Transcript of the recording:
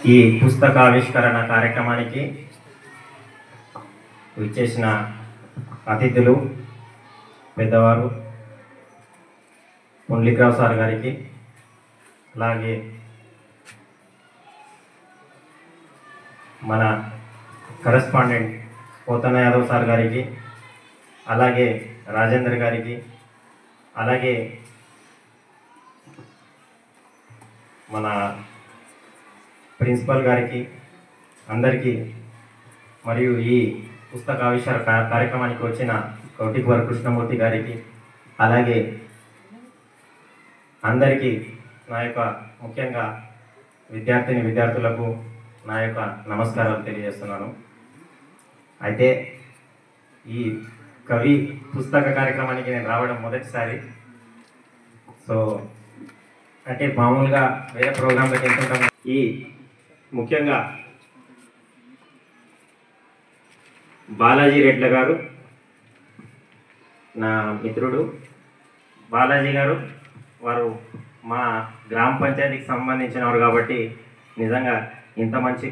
ఈ పుస్తక ఆవిష్కరణ కార్యక్రమానికి విచ్చేసిన అతిథులు, పెద్దవారు, పుండ్లికరావు సార్ గారికి, అలాగే మన కరెస్పాండెంట్ పోతన యాదవ్ సార్ గారికి, అలాగే రాజేందర్ గారికి, అలాగే మన ప్రిన్సిపల్ గారికి, అందరికీ, మరియు ఈ పుస్తక ఆవిష్కరణ కార్యక్రమానికి వచ్చిన కౌటికవర కృష్ణమూర్తి గారికి, అలాగే అందరికీ నా యొక్క ముఖ్యంగా విద్యార్థులకు నా యొక్క నమస్కారాలు తెలియజేస్తున్నాను. అయితే ఈ కవి పుస్తక కార్యక్రమానికి నేను రావడం మొదటిసారి. సో అంటే మామూలుగా వేరే ప్రోగ్రాంలకు వెళ్తుంటాం. ఈ ముఖ్యంగా బాలాజీ రెడ్ల గారు, నా మిత్రుడు బాలాజీ గారు, వారు మా గ్రామ పంచాయతీకి సంబంధించిన వారు కాబట్టి నిజంగా ఇంత మంచి